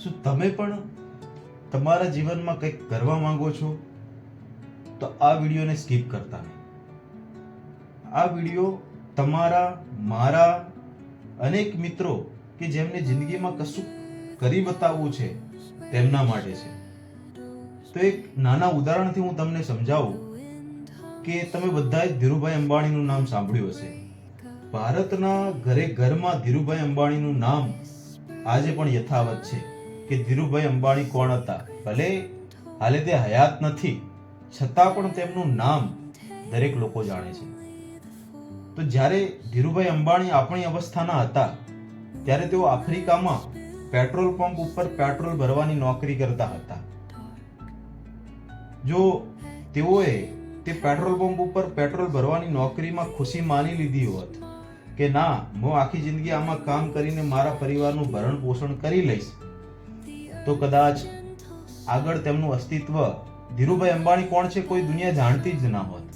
શું તમે પણ તમારા જીવનમાં કંઈક કરવા માંગો છો? તો આ વિડીયોને સ્કીપ કરતા નહીં. આ વિડીયો તમારા, મારા અનેક મિત્રો કે જેમને જિંદગીમાં કશું કરી બતાવવું છે તેમના માટે છે. તો એક નાના ઉદાહરણથી હું તમને સમજાવું કે તમે બધાએ ધીરુભાઈ અંબાણીનું નામ સાંભળ્યું હશે. ભારતના ઘરે ઘરમાં ધીરુભાઈ અંબાણીનું નામ આજે પણ યથાવત છે કે ધીરુભાઈ અંબાણી કોણ હતા. ભલે હાલે તે હયાત નથી, છતાં પણ તેમનું નામ દરેક લોકો જાણે છે. તો જ્યારે ધીરુભાઈ અંબાણી આપણી અવસ્થાના હતા ત્યારે તેઓ આફ્રિકામાં પેટ્રોલ પંપ ઉપર પેટ્રોલ ભરવાની નોકરી કરતા હતા. જો તેઓએ તે પેટ્રોલ પંપ ઉપર પેટ્રોલ ભરવાની નોકરીમાં ખુશી માની લીધી હોત કે ના, હું આખી જિંદગી આમાં કામ કરીને મારા પરિવારનું ભરણ પોષણ કરી લઈશ, તો કદાચ આગળ તેમનું અસ્તિત્વ, ધીરુભાઈ અંબાણી કોણ છે કોઈ દુનિયા જાણતી જ ના હોત.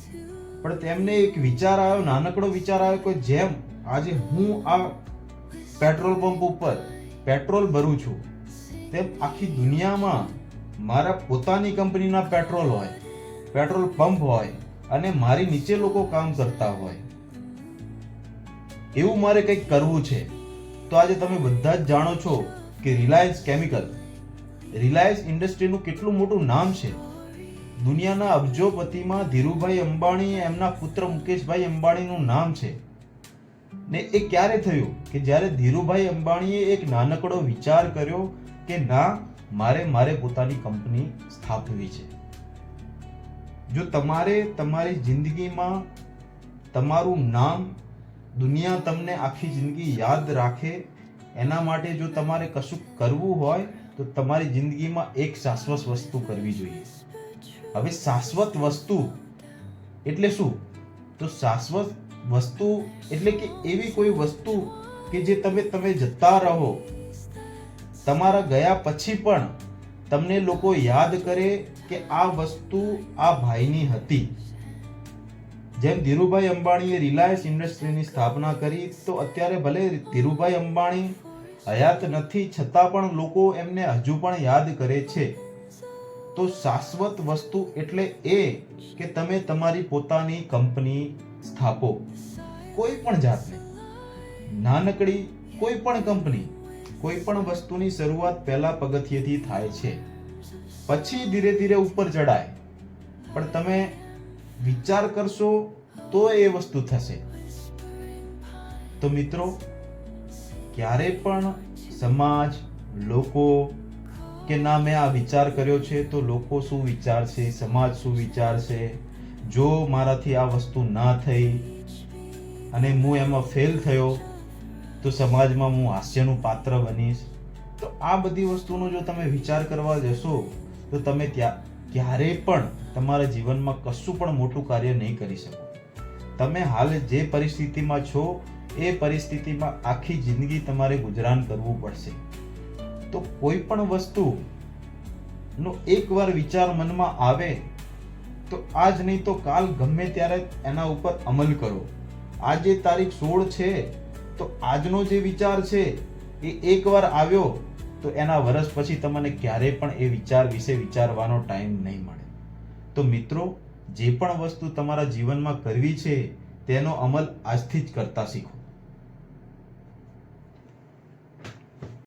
પણ તેમને એક વિચાર આવ્યો, નાનકડો વિચાર આવ્યો કે જેમ આજે હું આ પેટ્રોલ પંપ ઉપર પેટ્રોલ ભરું છું, તેમ આખી દુનિયામાં મારા પોતાની કંપનીના પેટ્રોલ હોય, પેટ્રોલ પંપ હોય અને મારી નીચે લોકો કામ કરતા હોય. એવું મારે કંઈક કરવું છે. તો આજે તમે બધા જ જાણો છો કે રિલાયન્સ કેમિકલ, રિલાયન્સ ઇન્ડસ્ટ્રીનું કેટલું મોટું નામ છે. દુનિયાના અબજોપતિમાં ધીરુભાઈ અંબાણી, એમના પુત્ર મુકેશભાઈ અંબાણીનું નામ છે. ને એ ક્યારે થયું કે જ્યારે ધીરુભાઈ અંબાણીએ એક નાનકડો વિચાર કર્યો કે ના, મારે પોતાની કંપની સ્થાપવી છે. જો તમારે તમારી જિંદગીમાં તમારું નામ દુનિયા તમને આખી જિંદગી યાદ રાખે, એના માટે જો તમારે કશું કરવું હોય તો તમારી જિંદગીમાં એક શાશ્વત વસ્તુ કરવી જોઈએ. હવે શાશ્વત વસ્તુ એટલે શું? તો શાશ્વત વસ્તુ એટલે કે એવી કોઈ વસ્તુ કે જે તમે જતા રહો, તમારા ગયા પછી પણ તમને લોકો યાદ કરે કે આ વસ્તુ આ ભાઈની હતી. જેમ ધીરુભાઈ અંબાણીએ રિલાયન્સ ઇન્ડસ્ટ્રીની સ્થાપના કરી, તો અત્યારે ભલે ધીરુભાઈ અંબાણી હયાત નથી, છતાં પણ લોકો એમને હજુ પણ યાદ કરે છે. તો શાશ્વત વસ્તુ એટલે એ કે તમે તમારી પોતાની કંપની સ્થાપો. કોઈ પણ જાતની નાનકડી કોઈ પણ કંપની, કોઈ પણ વસ્તુની શરૂઆત પહેલા પગથિયેથી થાય છે, પછી ધીરે ધીરે ઉપર ચડાય. પણ તમે વિચાર કરશો તો એ વસ્તુ થશે. તો મિત્રો, ક્યારે પણ સમાજ, લોકો કે ના મેં આ વિચાર કર્યો છે તો લોકો શું વિચારશે, સમાજ શું વિચારશે, જો મારાથી આ વસ્તુ ના થઈ અને હું એમાં ફેલ થયો તો સમાજમાં હું હાસ્યનું પાત્ર બનીશ. તો આ બધી વસ્તુનો જો તમે વિચાર કરવા જશો તો તમે ક્યારે પણ તમારા જીવનમાં કશું પણ મોટું કાર્ય નહીં કરી શકો. તમે હાલ જે પરિસ્થિતિમાં છો એ પરિસ્થિતિમાં આખી જિંદગી તમારે ગુજરાન કરવું પડશે. તો કોઈ પણ વસ્તુનો એકવાર વિચાર મનમાં આવે તો આજ નહીં તો કાલ ગમે ત્યારે એના ઉપર અમલ કરો. આજે તારીખ 16 છે તો આજનો જે વિચાર છે એ એકવાર આવ્યો તો એના વર્ષ પછી તમને ક્યારેય પણ એ વિચાર વિશે વિચારવાનો ટાઈમ નહીં મળે. તો મિત્રો, જે પણ વસ્તુ તમારા જીવનમાં કરવી છે તેનો અમલ આજથી જ કરતા શીખો.